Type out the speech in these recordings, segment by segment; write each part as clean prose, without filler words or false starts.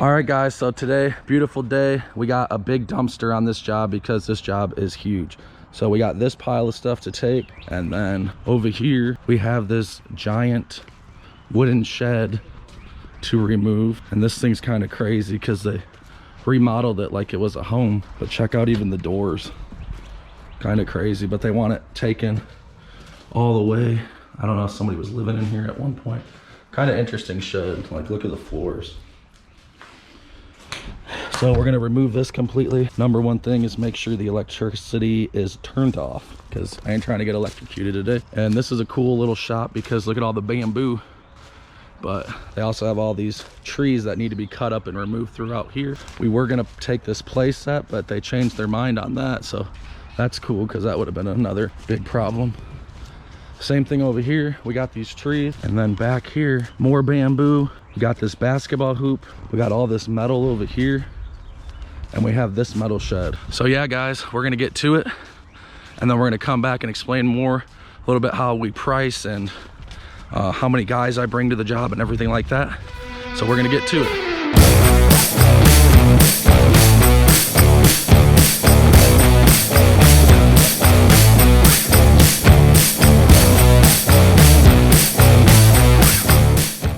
All right guys, so today, beautiful day. We got a big dumpster on this job because this job is huge. So we got this pile of stuff to take, and then over here we have this giant wooden shed to remove. And this thing's kind of crazy because they remodeled it like it was a home, but check out even the doors. Kind of crazy, but they want it taken all the way. I don't know if somebody was living in here at one point. Kind of interesting shed, like look at the floors. So we're gonna remove this completely. Number one thing is make sure the electricity is turned off because I ain't trying to get electrocuted today. And this is a cool little shop because look at all the bamboo, but they also have all these trees that need to be cut up and removed throughout here. We were gonna take this play set, but they changed their mind on that. So that's cool because that would have been another big problem. Same thing over here, we got these trees, and then back here, more bamboo. We got this basketball hoop. We got all this metal over here, and we have this metal shed. So yeah, guys, we're gonna get to it, and then we're gonna come back and explain more, a little bit how we price and how many guys I bring to the job and everything like that. So we're gonna get to it.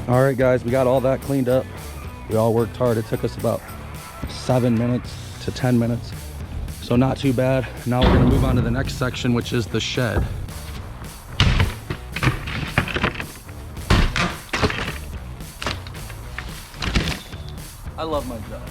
All right guys, we got all that cleaned up. We all worked hard. It took us about 7 minutes to 10 minutes. So not too bad. Now we're gonna move on to the next section, which is the shed. I love my job.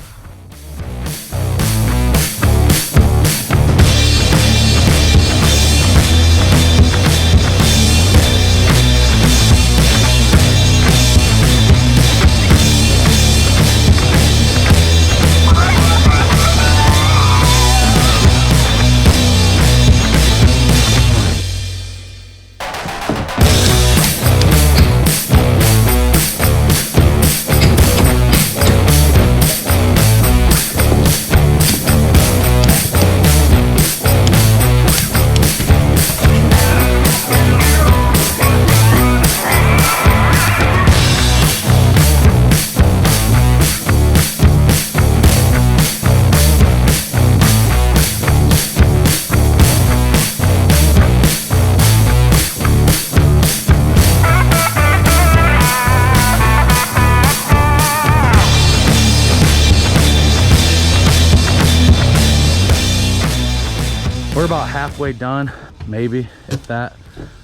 We're about halfway done, maybe, if that,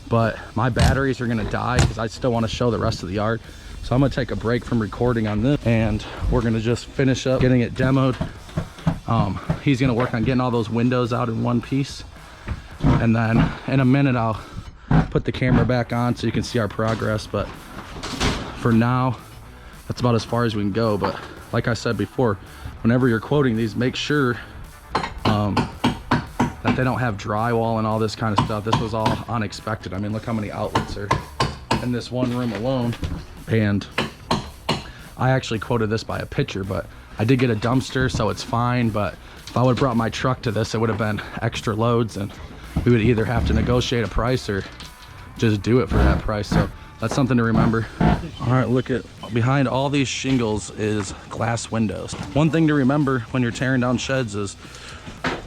but my batteries are gonna die because I still want to show the rest of the yard. So I'm gonna take a break from recording on this, and we're gonna just finish up getting it demoed. He's gonna work on getting all those windows out in one piece, and then in a minute I'll put the camera back on so you can see our progress. But for now, that's about as far as we can go. But like I said before, whenever you're quoting these, make sure that they don't have drywall and all this kind of stuff. This was all unexpected. I mean, look how many outlets are in this one room alone. And I actually quoted this by a picture, but I did get a dumpster, so it's fine. But if I would have brought my truck to this, it would have been extra loads, and we would either have to negotiate a price or just do it for that price. So that's something to remember. All right, look at behind all these shingles is glass windows. One thing to remember when you're tearing down sheds is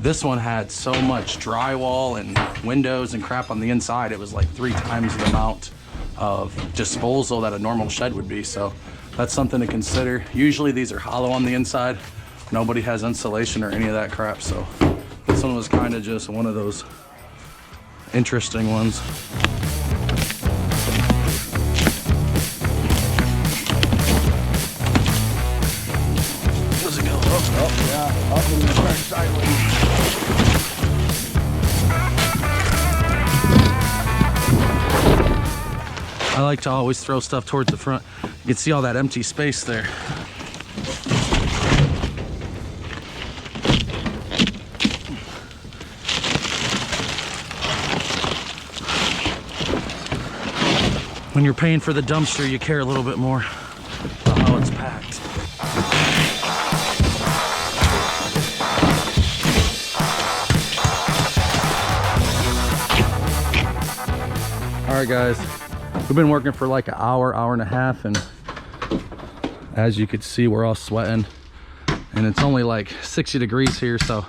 this one had so much drywall and windows and crap on the inside. It was like 3 times the amount of disposal that a normal shed would be. So that's something to consider. Usually these are hollow on the inside. Nobody has insulation or any of that crap. So this one was kind of just one of those interesting ones. Does it go up? Oh, yeah, up and back sideways. I like to always throw stuff towards the front. You can see all that empty space there. When you're paying for the dumpster, you care a little bit more about how it's packed. All right, guys. We've been working for like an hour, hour and a half, and as you could see, we're all sweating, and it's only like 60 degrees here. So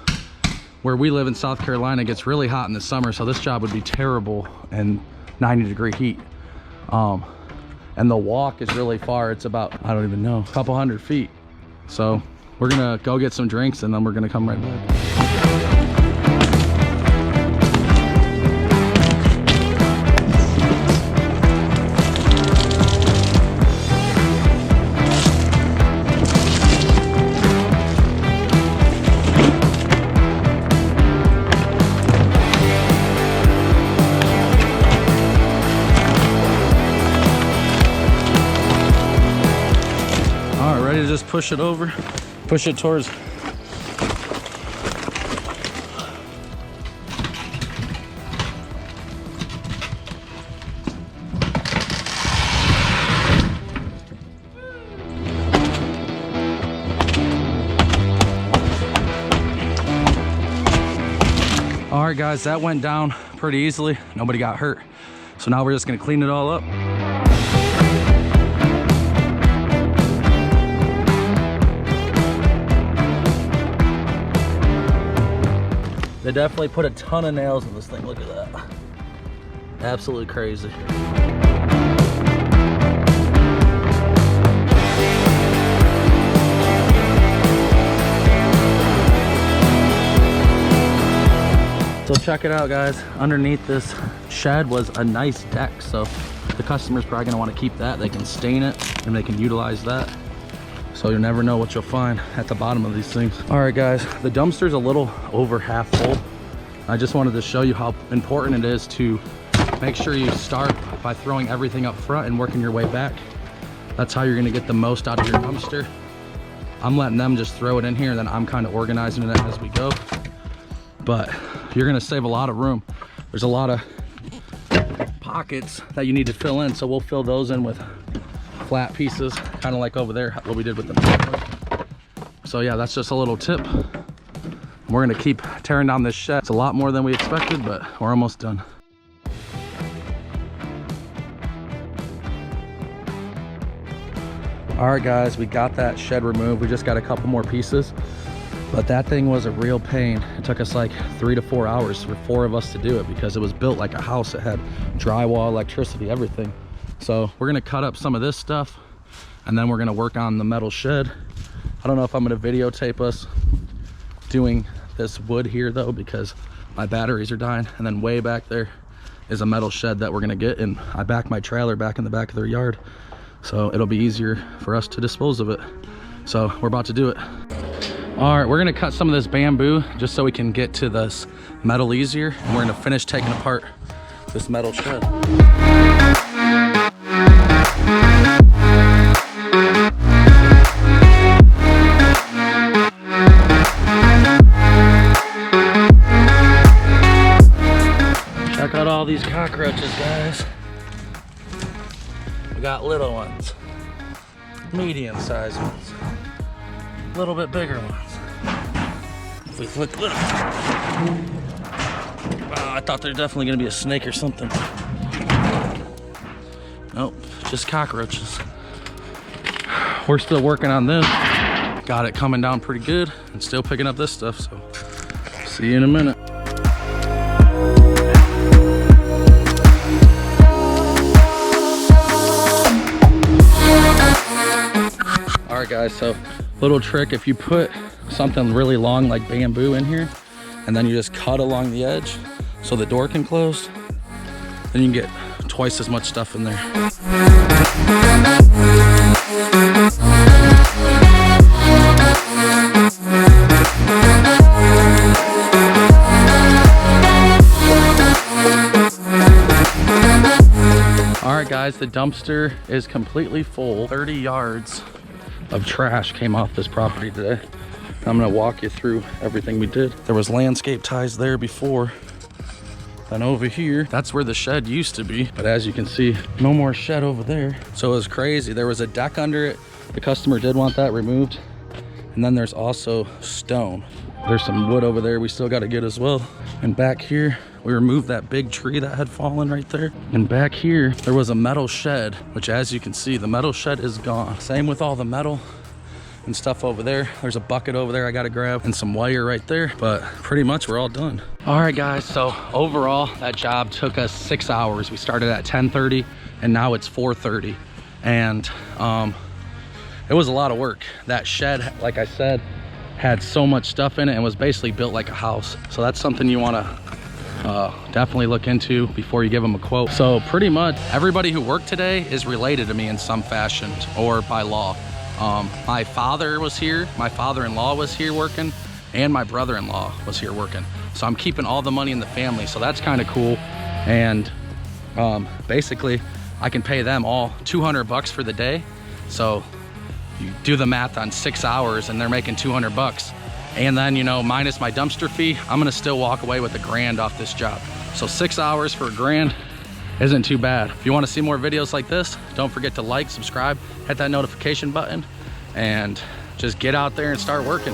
where we live in South Carolina, it gets really hot in the summer, so this job would be terrible in 90-degree heat. And the walk is really far. It's about, I don't even know, a couple hundred feet. So we're gonna go get some drinks and then we're gonna come right back. Ready to just push it over, push it towards. All right, guys, that went down pretty easily. Nobody got hurt. So now we're just gonna clean it all up. They definitely put a ton of nails in this thing. Look at that. Absolutely crazy. So check it out, guys. Underneath this shed was a nice deck. So the customer's probably gonna want to keep that. They can stain it and they can utilize that. So you'll never know what you'll find at the bottom of these things. All right, guys, the dumpster's a little over half full. I just wanted to show you how important it is to make sure you start by throwing everything up front and working your way back. That's how you're gonna get the most out of your dumpster. I'm letting them just throw it in here and then I'm kind of organizing it as we go. But you're gonna save a lot of room. There's a lot of pockets that you need to fill in, so we'll fill those in with flat pieces, kind of like over there, what we did with the. So yeah, that's just a little tip. We're gonna keep tearing down this shed. It's a lot more than we expected, but we're almost done. All right, guys, we got that shed removed. We just got a couple more pieces, but that thing was a real pain. It took us like 3 to 4 hours for 4 of us to do it because it was built like a house. It had drywall, electricity, everything. So we're gonna cut up some of this stuff and then we're gonna work on the metal shed. I don't know if I'm gonna videotape us doing this wood here though, because my batteries are dying. And then way back there is a metal shed that we're gonna get, and I back my trailer back in the back of their yard. So it'll be easier for us to dispose of it. So we're about to do it. All right, we're gonna cut some of this bamboo just so we can get to this metal easier. And we're gonna finish taking apart this metal shed. Check out all these cockroaches, guys. We got little ones, medium-sized ones, a little bit bigger ones. If we flick little, wow, I thought they're definitely gonna be a snake or something. Nope, just cockroaches. We're still working on this. Got it coming down pretty good and still picking up this stuff, so see you in a minute. All right, guys, so little trick, if you put something really long like bamboo in here and then you just cut along the edge so the door can close, then you can get twice as much stuff in there. All right, guys, the dumpster is completely full. 30 yards of trash came off this property today. I'm gonna walk you through everything we did. There was landscape ties there before. Then over here, that's where the shed used to be. But as you can see, no more shed over there. So it was crazy. There was a deck under it. The customer did want that removed. And then there's also stone. There's some wood over there we still got to get as well. And back here, we removed that big tree that had fallen right there. And back here, there was a metal shed, which as you can see, the metal shed is gone. Same with all the metal and stuff over there. There's a bucket over there I got to grab and some wire right there, but pretty much we're all done. All right, guys, so overall, that job took us 6 hours. We started at 10:30 and now it's 4:30. And it was a lot of work. That shed, like I said, had so much stuff in it and was basically built like a house. So that's something you want to definitely look into before you give them a quote. So pretty much everybody who worked today is related to me in some fashion or by law. My father was here, my father-in-law was here working, and my brother-in-law was here working. So I'm keeping all the money in the family, so that's kind of cool. And basically I can pay them all $200 for the day. So you do the math on 6 hours and they're making $200. And then, you know, minus my dumpster fee, I'm gonna still walk away with $1,000 off this job. So 6 hours for $1,000 isn't too bad. If you wanna see more videos like this, don't forget to like, subscribe, hit that notification button, and just get out there and start working.